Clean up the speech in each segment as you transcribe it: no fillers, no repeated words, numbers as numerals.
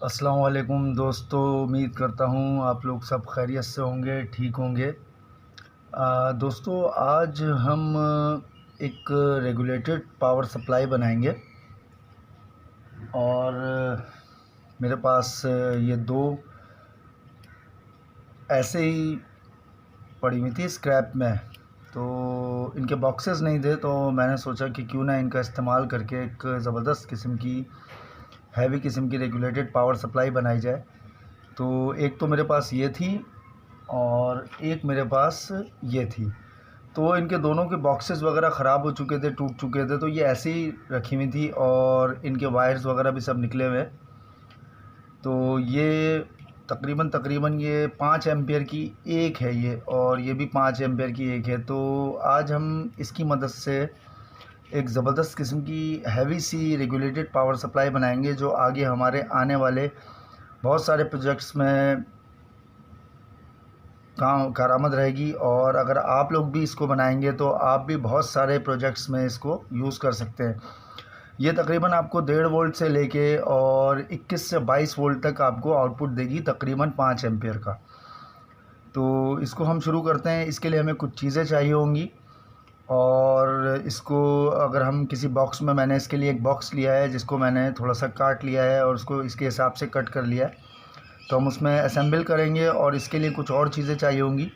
अस्सलाम वालेकुम दोस्तों, उम्मीद करता हूँ आप लोग सब खैरियत से होंगे, ठीक होंगे। दोस्तों, आज हम एक रेगुलेटेड पावर सप्लाई बनाएंगे और मेरे पास ये दो ऐसे ही पड़ी हुई थी स्क्रैप में, तो इनके बॉक्सेस नहीं थे, तो मैंने सोचा कि क्यों ना इनका इस्तेमाल करके एक ज़बरदस्त किस्म की हैवी किस्म की रेगुलेटेड पावर सप्लाई बनाई जाए। तो एक तो मेरे पास ये थी और एक मेरे पास ये थी। तो इनके दोनों के बॉक्सेस वगैरह ख़राब हो चुके थे, टूट चुके थे, तो ये ऐसे ही रखी हुई थी और इनके वायर्स वगैरह भी सब निकले हुए। तो ये तकरीबन ये 5 एम्पियर की एक है ये, और ये भी 5 एम्पियर की एक है। तो आज हम इसकी मदद से एक ज़बरदस्त किस्म की हैवी सी रेगुलेटेड पावर सप्लाई बनाएंगे, जो आगे हमारे आने वाले बहुत सारे प्रोजेक्ट्स में काम कारआमद रहेगी। और अगर आप लोग भी इसको बनाएंगे तो आप भी बहुत सारे प्रोजेक्ट्स में इसको यूज़ कर सकते हैं। ये तकरीबन आपको 1.5 वोल्ट से लेके और 21 से 22 वोल्ट तक आपको आउटपुट देगी, तकरीबन 5 एम्पियर का। तो इसको हम शुरू करते हैं। इसके लिए हमें कुछ चीज़ें चाहिए होंगी, और इसको अगर हम किसी बॉक्स में, मैंने इसके लिए एक बॉक्स लिया है जिसको मैंने थोड़ा सा काट लिया है और उसको इसके हिसाब से कट कर लिया है। तो हम उसमें असेंबल करेंगे और इसके लिए कुछ और चीज़ें चाहिए होंगी,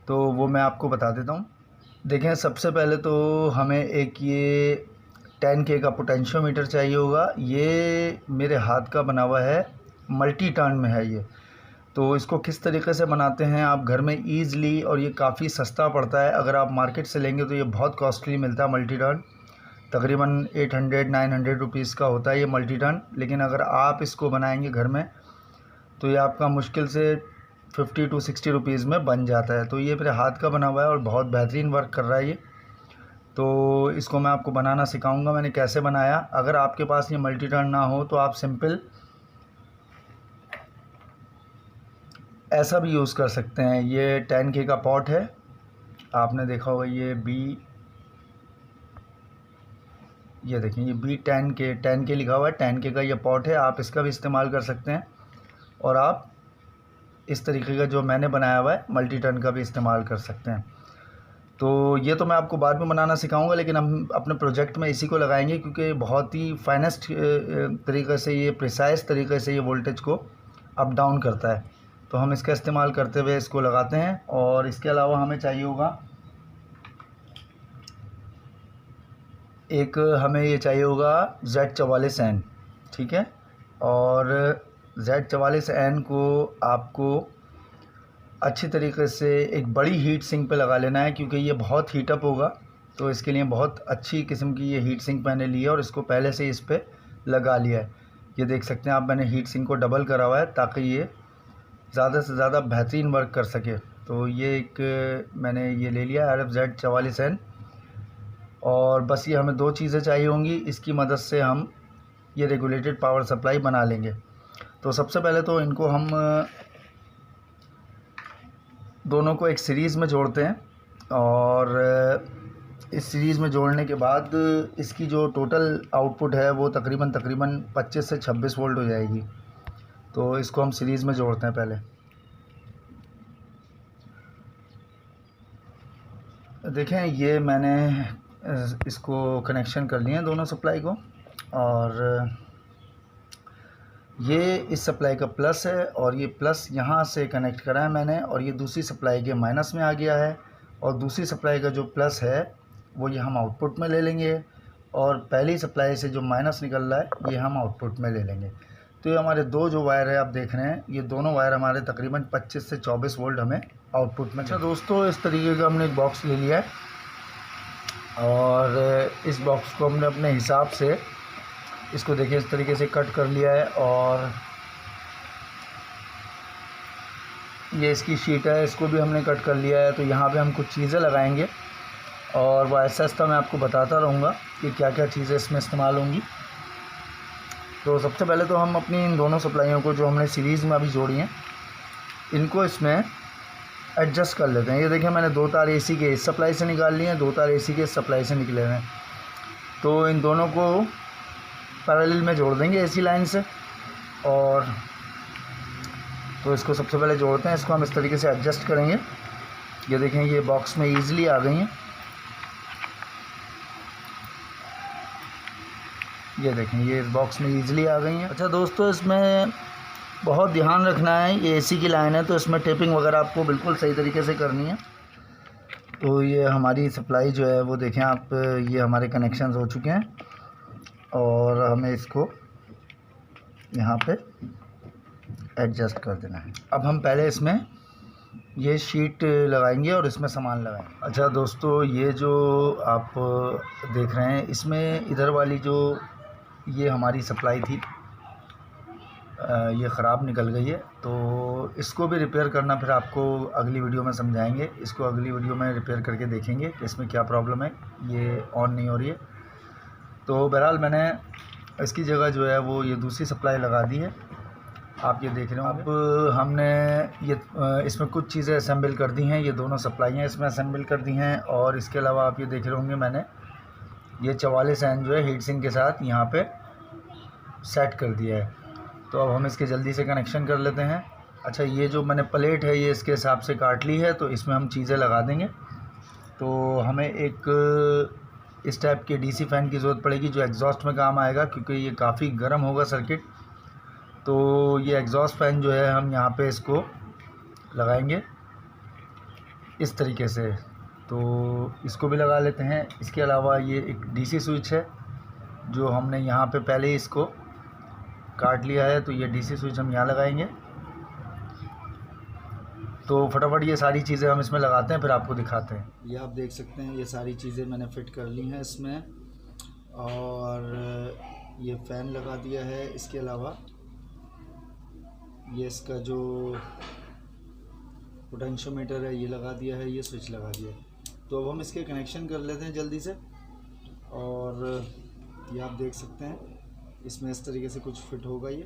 तो वो मैं आपको बता देता हूँ। देखें, सबसे पहले तो हमें एक ये 10K का पोटेंशियोमीटर चाहिए होगा। ये मेरे हाथ का बना हुआ है, मल्टी टर्न में है ये। तो इसको किस तरीके से बनाते हैं आप घर में ईज़िली, और ये काफ़ी सस्ता पड़ता है। अगर आप मार्केट से लेंगे तो ये बहुत कॉस्टली मिलता है मल्टी टर्न, तकरीबन 800-900 रुपीज़ का होता है ये मल्टी टर्न। लेकिन अगर आप इसको बनाएंगे घर में तो ये आपका मुश्किल से 50 to 60 रुपीज़ में बन जाता है। तो ये मेरे हाथ का बना हुआ है और बहुत बेहतरीन वर्क कर रहा है ये। तो इसको मैं आपको बनाना सिखाऊंगा, मैंने कैसे बनाया। अगर आपके पास ये मल्टी टर्न ना हो तो आप सिंपल ऐसा भी यूज़ कर सकते हैं। ये 10K का पॉट है, आपने देखा होगा ये ये देखें, ये B10K लिखा हुआ है। 10K का ये पॉट है, आप इसका भी इस्तेमाल कर सकते हैं। और आप इस तरीके का जो मैंने बनाया हुआ है मल्टी टर्न का भी इस्तेमाल कर सकते हैं। तो ये तो मैं आपको बाद में बनाना सिखाऊंगा, लेकिन हम अपने प्रोजेक्ट में इसी को लगाएंगे क्योंकि बहुत ही फाइनेस्ट तरीके से, ये प्रिसाइज तरीके से ये वोल्टेज को अप डाउन करता है। तो हम इसका इस्तेमाल करते हुए इसको लगाते हैं। और इसके अलावा हमें चाहिए होगा हमें ये चाहिए होगा Z44N, ठीक है। और Z44N को आपको अच्छी तरीके से एक बड़ी हीट सिंक पे लगा लेना है, क्योंकि ये बहुत हीटअप होगा। तो इसके लिए बहुत अच्छी किस्म की ये हीट सिंक मैंने ली है और इसको पहले से इस पर लगा लिया है। ये देख सकते हैं आप, मैंने हीट सिंक को डबल करा हुआ है ताकि ये ज़्यादा से ज़्यादा बेहतरीन वर्क कर सके। तो ये एक मैंने ये ले लिया RF Z44N। और बस ये हमें दो चीज़ें चाहिए होंगी, इसकी मदद से हम ये रेगुलेटेड पावर सप्लाई बना लेंगे। तो सबसे पहले तो इनको हम दोनों को एक सीरीज़ में जोड़ते हैं, और इस सीरीज़ में जोड़ने के बाद इसकी जो टोटल आउटपुट है वो तकरीबन 25 से 26 वोल्ट हो जाएगी। तो इसको हम सीरीज़ में जोड़ते हैं पहले। देखें, ये मैंने इसको कनेक्शन कर लिए हैं दोनों सप्लाई को, और ये इस सप्लाई का प्लस है और ये प्लस यहाँ से कनेक्ट करा है मैंने, और ये दूसरी सप्लाई के माइनस में आ गया है। और दूसरी सप्लाई का जो प्लस है वो ये हम आउटपुट में ले लेंगे, और पहली सप्लाई से जो माइनस निकल रहा है ये हम आउटपुट में ले लेंगे। तो ये हमारे दो जो वायर है आप देख रहे हैं, ये दोनों वायर हमारे तकरीबन 25 से 24 वोल्ट हमें आउटपुट में। अच्छा दोस्तों, इस तरीके का हमने एक बॉक्स ले लिया है, और इस बॉक्स को हमने अपने हिसाब से, इसको देखिए इस तरीके से कट कर लिया है। और ये इसकी शीट है, इसको भी हमने कट कर लिया है। तो यहाँ पे हम कुछ चीज़ें लगाएंगे और वो ऐसा ऐसा मैं आपको बताता रहूँगा कि क्या क्या चीज़ें इसमें इस्तेमाल होंगी। तो सबसे पहले तो हम अपनी इन दोनों सप्लाइयों को जो हमने सीरीज़ में अभी जोड़ी हैं, इनको इसमें एडजस्ट कर लेते हैं। ये देखिए, मैंने 2 तार AC के इस सप्लाई से निकाल लिए हैं, 2 तार AC के इस सप्लाई से निकले हुए हैं। तो इन दोनों को पैरेलल में जोड़ देंगे AC लाइन से। और तो इसको सबसे पहले जोड़ते हैं। इसको हम इस तरीके से एडजस्ट करेंगे। ये देखें ये बॉक्स में ईज़िली आ गई हैं। ये देखें ये इस बॉक्स में ईज़िली आ गई हैं। अच्छा दोस्तों, इसमें बहुत ध्यान रखना है, ये एसी की लाइन है तो इसमें टेपिंग वगैरह आपको बिल्कुल सही तरीके से करनी है। तो ये हमारी सप्लाई जो है वो देखें आप, ये हमारे कनेक्शंस हो चुके हैं और हमें इसको यहाँ पे एडजस्ट कर देना है। अब हम पहले इसमें ये शीट लगाएंगे और इसमें सामान लगाएंगे। अच्छा दोस्तों, ये जो आप देख रहे हैं इसमें इधर वाली जो ये हमारी सप्लाई थी ये ख़राब निकल गई है, तो इसको भी रिपेयर करना फिर आपको अगली वीडियो में समझाएंगे। इसको अगली वीडियो में रिपेयर करके देखेंगे कि इसमें क्या प्रॉब्लम है, ये ऑन नहीं हो रही है। तो बहरहाल मैंने इसकी जगह जो है वो ये दूसरी सप्लाई लगा दी है, आप ये देख रहे हो। अब हमने ये इसमें कुछ चीज़ें असेंबल कर दी हैं, ये दोनों सप्लाइयाँ इसमें असेंबल कर दी हैं। और इसके अलावा आप ये देख रहे होंगे मैंने ये 44 एन जो है हीट सिंक के साथ यहाँ पे सेट कर दिया है। तो अब हम इसके जल्दी से कनेक्शन कर लेते हैं। अच्छा, ये जो मैंने प्लेट है ये इसके हिसाब से काट ली है, तो इसमें हम चीज़ें लगा देंगे। तो हमें एक इस टाइप के डीसी फ़ैन की ज़रूरत पड़ेगी जो एग्जॉस्ट में काम आएगा, क्योंकि ये काफ़ी गर्म होगा सर्किट। तो ये एग्जॉस्ट फ़ैन जो है हम यहाँ पे इसको लगाएंगे इस तरीके से, तो इसको भी लगा लेते हैं। इसके अलावा ये एक डीसी स्विच है जो हमने यहाँ पे पहले ही इसको काट लिया है, तो ये डीसी स्विच हम यहाँ लगाएंगे। तो फटाफट ये सारी चीज़ें हम इसमें लगाते हैं, फिर आपको दिखाते हैं। ये आप देख सकते हैं ये सारी चीज़ें मैंने फ़िट कर ली हैं इसमें, और ये फ़ैन लगा दिया है। इसके अलावा ये इसका जो पोटेंशियोमीटर है ये लगा दिया है, ये स्विच लगा दिया है। तो अब हम इसके कनेक्शन कर लेते हैं जल्दी से। और ये आप देख सकते हैं इसमें इस तरीके से कुछ फिट होगा ये।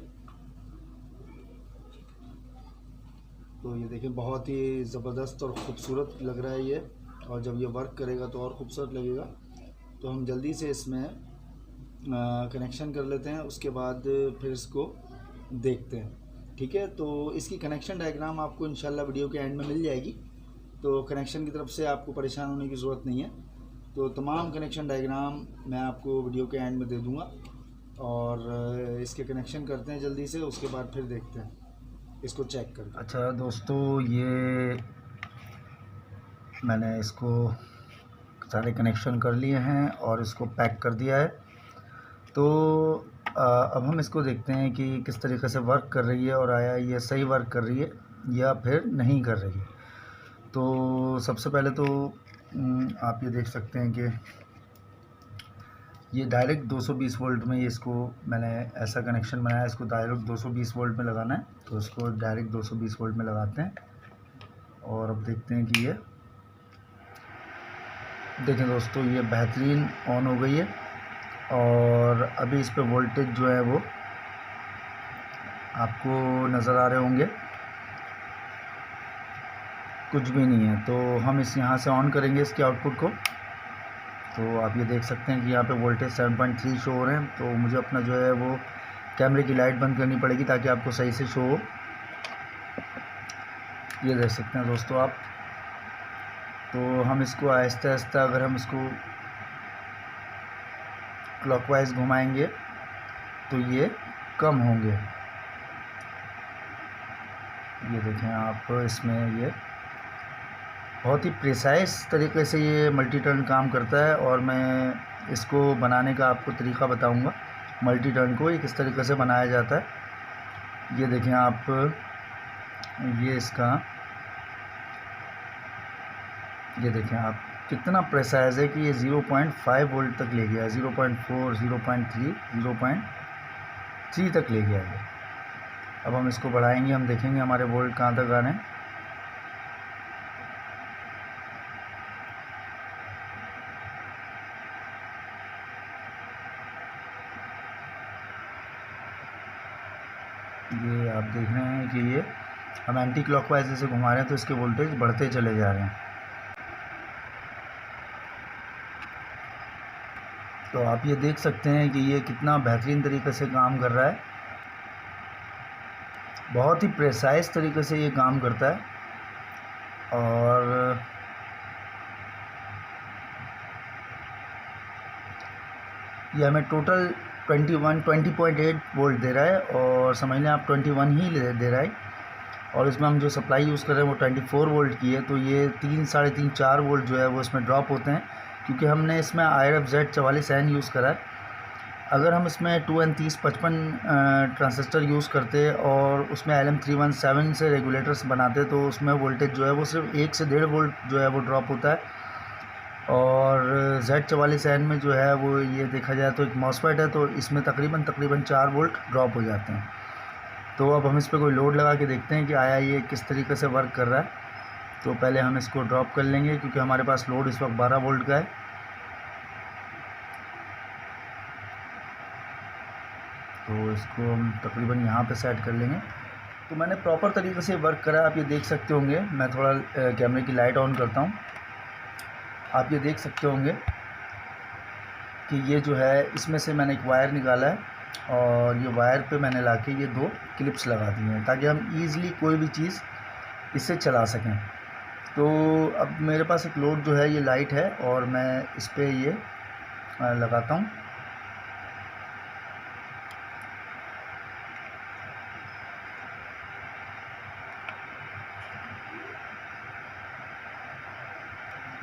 तो ये देखिए बहुत ही ज़बरदस्त और ख़ूबसूरत लग रहा है ये, और जब ये वर्क करेगा तो और ख़ूबसूरत लगेगा। तो हम जल्दी से इसमें कनेक्शन कर लेते हैं, उसके बाद फिर इसको देखते हैं, ठीक है। तो इसकी कनेक्शन डायग्राम आपको इंशाल्लाह वीडियो के एंड में मिल जाएगी, तो कनेक्शन की तरफ से आपको परेशान होने की ज़रूरत नहीं है। तो तमाम कनेक्शन डायग्राम मैं आपको वीडियो के एंड में दे दूँगा, और इसके कनेक्शन करते हैं जल्दी से, उसके बाद फिर देखते हैं इसको चेक करके। अच्छा दोस्तों, ये मैंने इसको सारे कनेक्शन कर लिए हैं और इसको पैक कर दिया है। तो अब हम इसको देखते हैं कि किस तरीके से वर्क कर रही है, और आया ये सही वर्क कर रही है या फिर नहीं कर रही है। तो सबसे पहले तो आप ये देख सकते हैं कि ये डायरेक्ट 220 वोल्ट में, ये इसको मैंने ऐसा कनेक्शन बनाया, इसको डायरेक्ट 220 वोल्ट में लगाना है। तो इसको डायरेक्ट 220 वोल्ट में लगाते हैं, और अब देखते हैं कि ये देखें दोस्तों ये बेहतरीन ऑन हो गई है। और अभी इस पे वोल्टेज जो है वो आपको नज़र आ रहे होंगे, कुछ भी नहीं है। तो हम इस यहाँ से ऑन करेंगे इसके आउटपुट को, तो आप ये देख सकते हैं कि यहाँ पे वोल्टेज 7.3 शो हो रहे हैं। तो मुझे अपना जो है वो कैमरे की लाइट बंद करनी पड़ेगी ताकि आपको सही से शो हो। ये देख सकते हैं दोस्तों आप। तो हम इसको आहिस्ता आहिस्ता अगर हम इसको क्लॉकवाइज घुमाएंगे तो ये कम होंगे। ये देखें आप, इसमें ये बहुत ही प्रिसाइज तरीके से ये मल्टी टर्न काम करता है, और मैं इसको बनाने का आपको तरीका बताऊंगा। मल्टी टर्न को ये किस तरीके से बनाया जाता है। ये देखें आप, ये इसका ये देखें आप कितना प्रिसाइज है कि ये 0.5 वोल्ट तक ले गया, 0.4, 0.3, 0.3 तक ले गया है। अब हम इसको बढ़ाएंगे, हम देखेंगे हमारे वोल्ट कहाँ तक आ रहे हैं। ये आप देख रहे हैं कि ये हम एंटी क्लॉकवाइज जैसे घुमा रहे हैं तो इसके वोल्टेज बढ़ते चले जा रहे हैं। तो आप ये देख सकते हैं कि ये कितना बेहतरीन तरीके से काम कर रहा है। बहुत ही प्रेसाइज तरीके से ये काम करता है। और ये हमें टोटल 20.8 वोल्ट दे रहा है, और समझ लें आप 21 ही दे रहा है। और इसमें हम जो सप्लाई यूज़ कर रहे हैं वो 24 वोल्ट की है, तो ये 3, साढ़े 3, 4 वोल्ट जो है वो इसमें ड्रॉप होते हैं, क्योंकि हमने इसमें IRFZ44N यूज़ करा है। अगर हम इसमें 2N3055 ट्रांजिस्टर यूज़ करते और उसमें LM317 से रेगुलेटर्स बनाते तो उसमें वोल्टेज जो है वो सिर्फ 1 से 1.5 वोल्ट जो है वो ड्रॉप होता है। और Z44N में जो है वो ये देखा जाए तो एक मॉसफेट है, तो इसमें तकरीबन 4 वोल्ट ड्रॉप हो जाते हैं। तो अब हम इस पर कोई लोड लगा के देखते हैं कि आया ये किस तरीके से वर्क कर रहा है। तो पहले हम इसको ड्रॉप कर लेंगे, क्योंकि हमारे पास लोड इस वक्त 12 वोल्ट का है। तो इसको हम तकरीबन यहाँ पे सेट कर लेंगे। तो मैंने प्रॉपर तरीके से वर्क करा, आप ये देख सकते होंगे। मैं थोड़ा कैमरे की लाइट ऑन करता हूँ। आप ये देख सकते होंगे कि ये जो है इसमें से मैंने एक वायर निकाला है, और ये वायर पे मैंने लाके ये 2 क्लिप्स लगा दी हैं, ताकि हम ईज़िली कोई भी चीज़ इससे चला सकें। तो अब मेरे पास एक लोड जो है ये लाइट है, और मैं इस पर ये लगाता हूँ।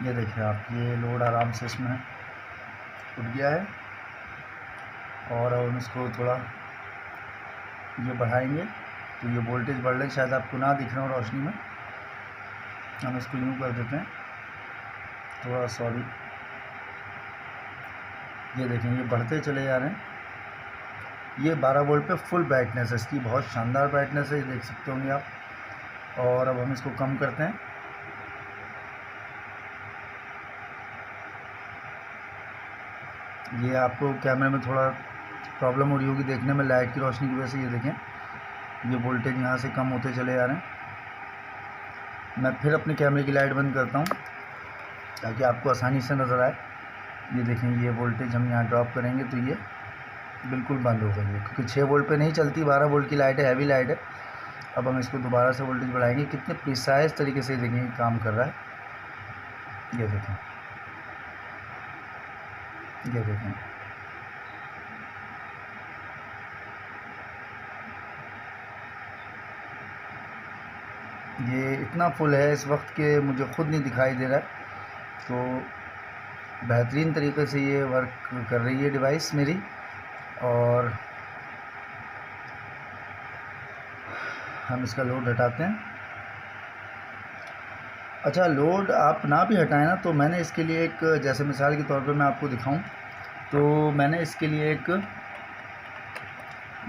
ये देखिए आप, ये लोड आराम से इसमें उठ गया है। और हम इसको थोड़ा ये बढ़ाएंगे तो ये वोल्टेज बढ़ रहा है, शायद आपको ना दिख रहा हो रोशनी में। हम इसको यूँ कर देते हैं थोड़ा, सॉरी। ये देखें ये बढ़ते चले जा रहे हैं। ये 12 वोल्ट पे फुल ब्राइटनेस है इसकी, बहुत शानदार ब्राइटनेस है, ये देख सकते होंगे आप। और अब हम इसको कम करते हैं। ये आपको कैमरे में थोड़ा प्रॉब्लम हो रही होगी देखने में लाइट की रोशनी की वजह से। ये देखें ये वोल्टेज यहाँ से कम होते चले जा रहे हैं। मैं फिर अपने कैमरे की लाइट बंद करता हूँ ताकि आपको आसानी से नज़र आए। ये देखें ये वोल्टेज हम यहाँ ड्रॉप करेंगे तो ये बिल्कुल बंद हो गई है, क्योंकि 6 वोल्ट पे नहीं चलती, 12 वोल्ट की लाइट है, हैवी लाइट है। अब हम इसको दोबारा से वोल्टेज बढ़ाएंगे। कितने प्रिसाइज तरीके से देखें काम कर रहा है। ये देखें, ये देखें। ये इतना फुल है इस वक्त कि मुझे ख़ुद नहीं दिखाई दे रहा है। तो बेहतरीन तरीके से ये वर्क कर रही है डिवाइस मेरी। और हम इसका लोड हटाते हैं। अच्छा, लोड आप ना भी हटाएं ना, तो मैंने इसके लिए एक, जैसे मिसाल के तौर पे मैं आपको दिखाऊं, तो मैंने इसके लिए एक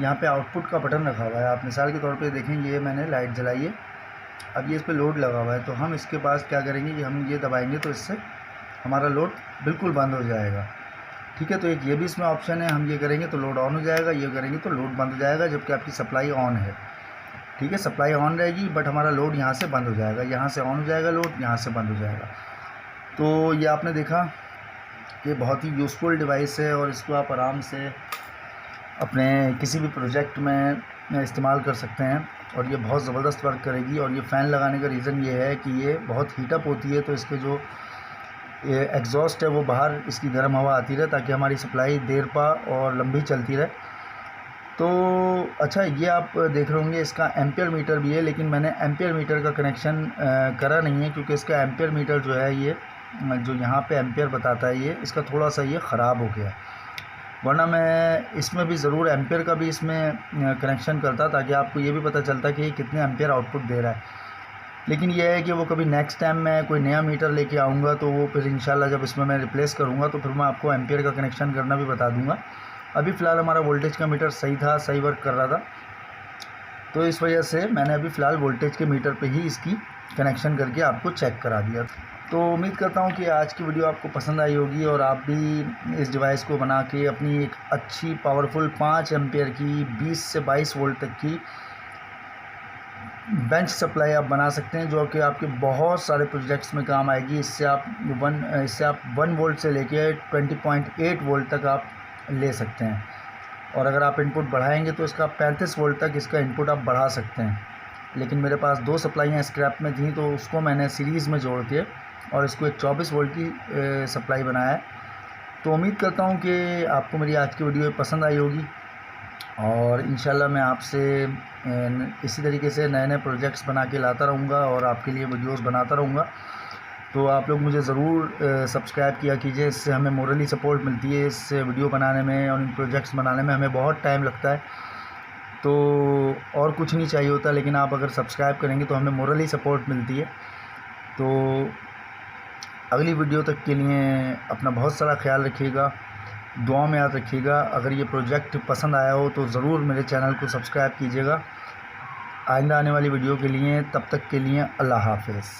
यहाँ पे आउटपुट का बटन रखा हुआ है। आप मिसाल के तौर पे देखें, ये मैंने लाइट जलाई है, अब ये इस पर लोड लगा हुआ है। तो हम इसके पास क्या करेंगे कि हम ये दबाएंगे तो इससे हमारा लोड बिल्कुल बंद हो जाएगा। ठीक है, तो एक ये भी इसमें ऑप्शन है, हम ये करेंगे तो लोड ऑन हो जाएगा, ये करेंगे तो लोड बंद हो जाएगा, जबकि आपकी सप्लाई ऑन है। ठीक है, सप्लाई ऑन रहेगी बट हमारा लोड यहाँ से बंद हो जाएगा, यहाँ से ऑन हो जाएगा लोड, यहाँ से बंद हो जाएगा। तो ये आपने देखा, ये बहुत ही यूज़फुल डिवाइस है, और इसको आप आराम से अपने किसी भी प्रोजेक्ट में इस्तेमाल कर सकते हैं, और ये बहुत ज़बरदस्त वर्क करेगी। और ये फ़ैन लगाने का रीज़न ये है कि ये बहुत हीटअप होती है, तो इसके जो ये एग्जॉस्ट है वो बाहर इसकी गर्म हवा आती रहे, ताकि हमारी सप्लाई देर पा और लंबी चलती रहे। तो अच्छा, ये आप देख रहे होंगे इसका एम्पियर मीटर भी है, लेकिन मैंने एम्पियर मीटर का कनेक्शन करा नहीं है, क्योंकि इसका एम्पियर मीटर जो है ये जो यहाँ पे एम्पियर बताता है ये इसका थोड़ा सा ये ख़राब हो गया, वरना मैं इसमें भी ज़रूर एम्पियर का भी इसमें कनेक्शन करता, ताकि आपको ये भी पता चलता कि ये कितने एम्पियर आउटपुट दे रहा है। लेकिन यह है कि वो कभी नेक्स्ट टाइम मैं कोई नया मीटर लेके आऊँगा तो वो फिर इंशाल्लाह जब इसमें मैं रिप्लेस करूँगा तो फिर मैं आपको एम्पियर का कनेक्शन करना भी बता दूँगा। अभी फ़िलहाल हमारा वोल्टेज का मीटर सही था, सही वर्क कर रहा था, तो इस वजह से मैंने अभी फ़िलहाल वोल्टेज के मीटर पे ही इसकी कनेक्शन करके आपको चेक करा दिया। तो उम्मीद करता हूँ कि आज की वीडियो आपको पसंद आई होगी, और आप भी इस डिवाइस को बना के अपनी एक अच्छी पावरफुल 5 एम्पियर की 20 से 22 वोल्ट तक की बेंच सप्लाई आप बना सकते हैं, जो कि आपके बहुत सारे प्रोजेक्ट्स में काम आएगी। इससे आप 1 वोल्ट से लेके 20.8 वोल्ट तक आप ले सकते हैं। और अगर आप इनपुट बढ़ाएंगे तो इसका 35 वोल्ट तक इसका इनपुट आप बढ़ा सकते हैं। लेकिन मेरे पास 2 सप्लाइयाँ स्क्रैप में थी, तो उसको मैंने सीरीज़ में जोड़ के और इसको एक 24 वोल्ट की सप्लाई बनाया है। तो उम्मीद करता हूँ कि आपको मेरी आज की वीडियो पसंद आई होगी, और इंशाल्लाह मैं आपसे इसी तरीके से नए नए प्रोजेक्ट्स बना के लाता रहूँगा और आपके लिए वीडियोस बनाता रहूँगा। तो आप लोग मुझे ज़रूर सब्सक्राइब किया कीजिए, इससे हमें मोरली सपोर्ट मिलती है। इस वीडियो बनाने में और इन प्रोजेक्ट्स बनाने में हमें बहुत टाइम लगता है, तो और कुछ नहीं चाहिए होता, लेकिन आप अगर सब्सक्राइब करेंगे तो हमें मोरली सपोर्ट मिलती है। तो अगली वीडियो तक के लिए अपना बहुत सारा ख्याल रखिएगा, दुआ में याद रखिएगा। अगर ये प्रोजेक्ट पसंद आया हो तो ज़रूर मेरे चैनल को सब्सक्राइब कीजिएगा आइंदा आने वाली वीडियो के लिए। तब तक के लिए अल्लाह हाफ़िज़।